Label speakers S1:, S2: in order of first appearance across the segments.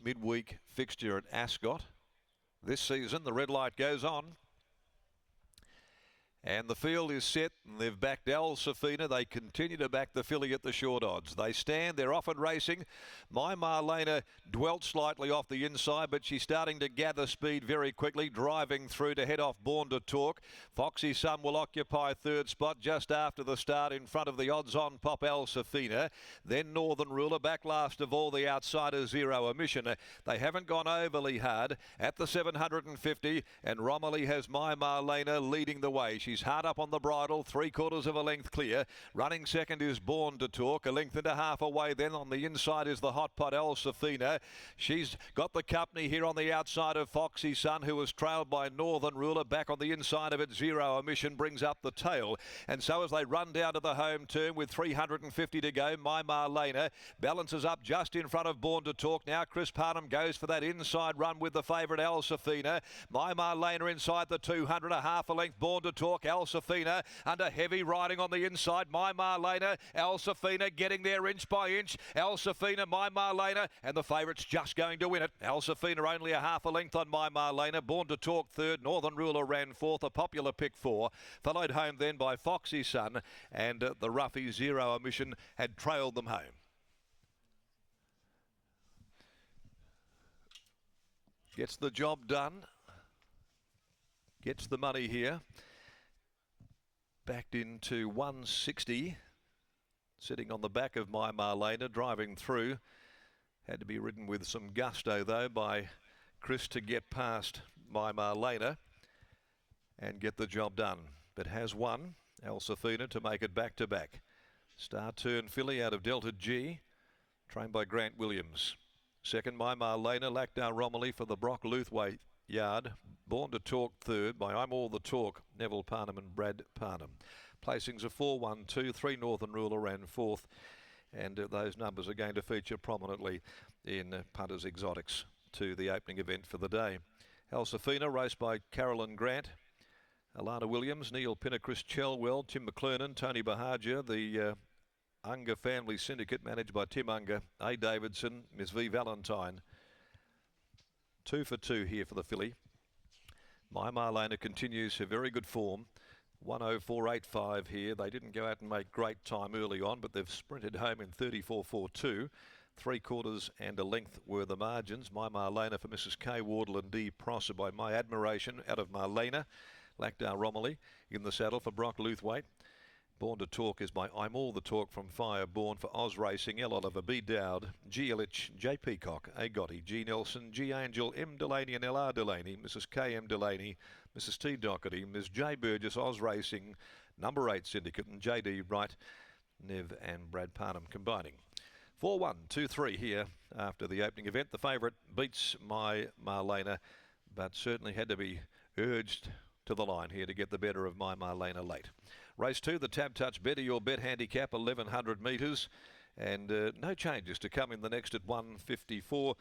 S1: midweek fixture at Ascot. This season, the red light goes on. And the field is set, and they've backed ASC20220504. They continue to back the filly at the short odds. They stand, they're off and racing. My Marlena dwelt slightly off the inside, but she's starting to gather speed very quickly, driving through to head off Born to Talk. Foxy Sun will occupy third spot just after the start in front of the odds-on Pop ASC20220504. Then Northern Ruler, back last of all the outsiders, Zero Emission. They haven't gone overly hard at the 750, and Romilly has My Marlena leading the way. She's hard up on the bridle, 3/4 of a length clear. Running second is Born to Talk, a length and a half away. Then on the inside is the hot pot ASC20220504. She's got the company here on the outside of Foxy Sun, who was trailed by Northern Ruler. Back on the inside of it, Zero Emission brings up the tail. And so as they run down to the home turn with 350 to go, My Marlena balances up just in front of Born to Talk. Now Chris Parnham goes for that inside run with the favourite ASC20220504. My Marlena inside the 200, a half a length Born to Talk. ASC20220504 under heavy riding on the inside. My Marlena, ASC20220504 getting there inch by inch. ASC20220504, My Marlena, and the favourite's just going to win it. ASC20220504 only a half a length on My Marlena. Born to Talk third. Northern Ruler ran fourth. A popular pick four. Followed home then by Foxy Sun, and the roughie Zero Emission had trailed them home. Gets the job done. Gets the money here. Backed into 160, sitting on the back of My Marlena, driving through. Had to be ridden with some gusto though by Chris to get past My Marlena and get the job done. But has won ASC20220504 to make it back to back. Star Turn filly out of Delta G, trained by Grant Williams. Second, My Marlena, Lactar Romilly for the Brock Luthwaite yard. Born to Talk third by I'm All the Talk, Neville Parnham and Brad Parnham. Placings are 4, 1, 2, 3 Northern Ruler ran fourth, and those numbers are going to feature prominently in Punters Exotics to the opening event for the day. ASC20220504 raced by Carolyn Grant, Alana Williams, Neil Pinner, Chris Chelwell, Tim McLernan, Tony Bahaja, the Unger Family Syndicate managed by Tim Unger, A. Davidson, Miss V. Valentine. 2 for 2 here for the filly. My Marlena continues her very good form. 104.85 here. They didn't go out and make great time early on, but they've sprinted home in 34.42. 3/4 and a length were the margins. My Marlena for Mrs. K. Wardle and D. Prosser by My Admiration out of Marlena. Lactar Romilly in the saddle for Brock Luthwaite. Born to Talk is by I'm All the Talk from Fire. Born for Oz Racing, L. Oliver, B. Dowd, G. Illich, J. Peacock, A. Gotti, G. Nelson, G. Angel, M. Delaney and L.R. Delaney, Mrs. K. M. Delaney, Mrs. T. Doherty, Ms. J. Burgess, Oz Racing, number 8 Syndicate, and J. D. Wright, Nev and Brad Parnham combining. 4, 1, 2, 3 here after the opening event. The favourite beats My Marlena, but certainly had to be urged to the line here to get the better of My Marlena late. Race 2, the Tab Touch Better Your Bet handicap, 1100 metres, and no changes to come in the next at 154.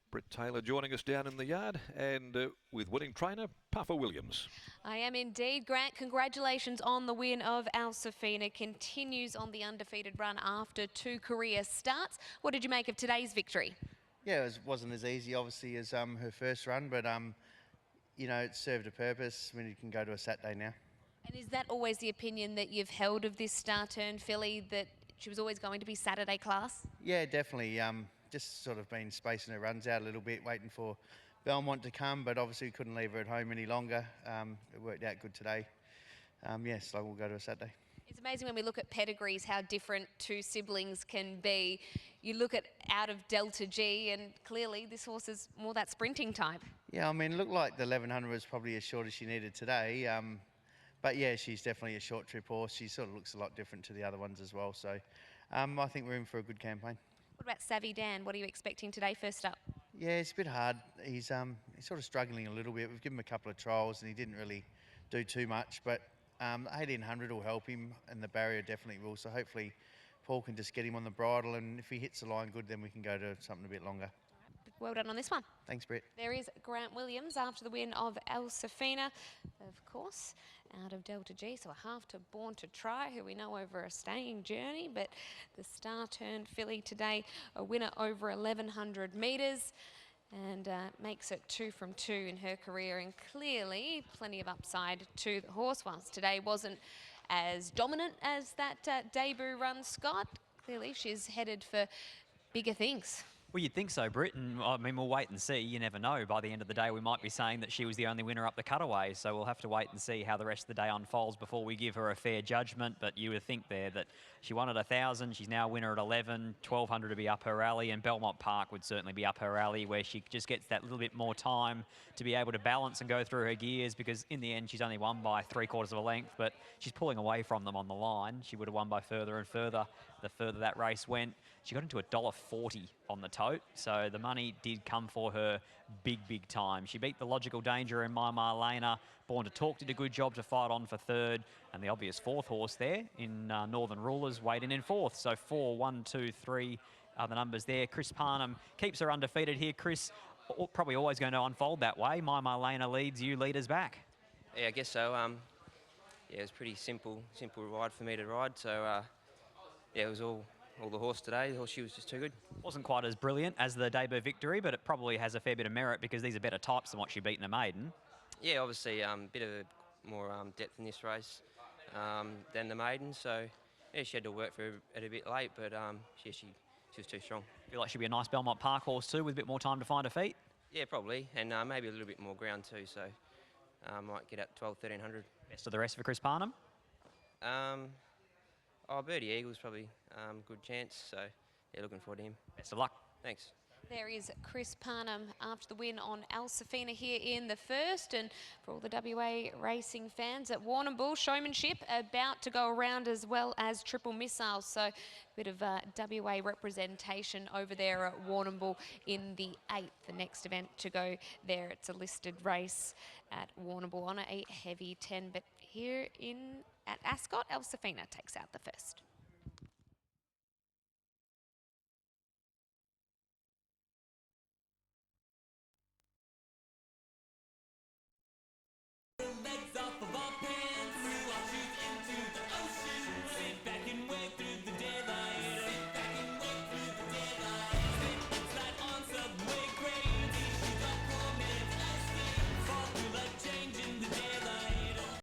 S1: Britt Taylor joining us down in the yard, and with winning trainer Puffer Williams.
S2: I am indeed, Grant. Congratulations on the win of ASC20220504. Continues on the undefeated run after 2 career starts. What did you make of today's victory?
S3: Yeah, it wasn't as easy, obviously, as her first run, but you know, it served a purpose. We can go to a Saturday now.
S2: And is that always the opinion that you've held of this Star Turn filly, that she was always going to be Saturday class?
S3: Yeah, definitely. Just sort of been spacing her runs out a little bit, waiting for Belmont to come, but obviously we couldn't leave her at home any longer. It worked out good today. Yeah, so we'll go to a Saturday.
S2: It's amazing when we look at pedigrees how different two siblings can be. You look at out of Delta G, and clearly this horse is more that sprinting type.
S3: Yeah, I mean, it looked like the 1100 was probably as short as she needed today. But yeah, she's definitely a short trip horse. She sort of looks a lot different to the other ones as well. So I think we're in for a good campaign.
S2: What about Savvy Dan? What are you expecting today first up?
S3: Yeah, it's a bit hard. He's sort of struggling a little bit. We've given him a couple of trials and he didn't really do too much. But 1800 will help him, and the barrier definitely will. So hopefully Paul can just get him on the bridle, and if he hits the line good, then we can go to something a bit longer.
S2: Well done on this one.
S3: Thanks, Brett.
S2: There is Grant Williams after the win of ASC20220504, of course, out of Delta G. So a half to Born to Try, who we know over a staying journey. But the Star Turn filly today, a winner over 1100 metres. and makes it 2 from 2 in her career, and clearly plenty of upside to the horse. Whilst today wasn't as dominant as that debut run, Scott, clearly she's headed for bigger things.
S4: Well, you'd think so, Britt, and I mean, we'll wait and see. You never know. By the end of the day, we might be saying that she was the only winner up the cutaway, so we'll have to wait and see how the rest of the day unfolds before we give her a fair judgment. But you would think there that she won at 1,000, she's now a winner at 11, 1,200 to be up her alley, and Belmont Park would certainly be up her alley, where she just gets that little bit more time to be able to balance and go through her gears, because in the end, she's only won by 3/4 of a length, but she's pulling away from them on the line. She would have won by further and further the further that race went. She got into $1.40 on the tote, so the money did come for her big time. She beat the Logical Danger in My Marlena. Born to Talk did a good job to fight on for third, and the obvious fourth horse there in Northern Rulers waiting in fourth. So 4, 1, 2, 3 are the numbers there. Chris Parnham keeps her undefeated here. Chris, probably always going to unfold that way. My Marlena leads, you lead us back.
S5: Yeah, I guess so. Yeah, it was pretty simple ride for me to ride. So yeah, it was all the horse today. The horse, she was just too good.
S4: Wasn't quite as brilliant as the debut victory, but it probably has a fair bit of merit because these are better types than what she beat in the maiden.
S5: Yeah, obviously a bit of more depth in this race than the maiden. So yeah, she had to work for it a bit late, but yeah, she was too strong.
S4: Feel like she'd be a nice Belmont Park horse too, with a bit more time to find her feet.
S5: Yeah, probably, and maybe a little bit more ground too. So might get up 12, 1300.
S4: Best of the rest for Chris Parnham.
S5: Oh, Birdie Eagle's probably good chance. So yeah, looking forward to him.
S4: Best of luck.
S5: Thanks.
S2: There is Chris Parnham after the win on Al-Safina here in the first. And for all the WA racing fans at Warrnambool, showmanship about to go around, as well as triple missiles. So a bit of WA representation over there at Warrnambool in the 8th, the next event to go there. It's a listed race at Warrnambool on a heavy 10. But here at Ascot, Al-Safina takes out the first.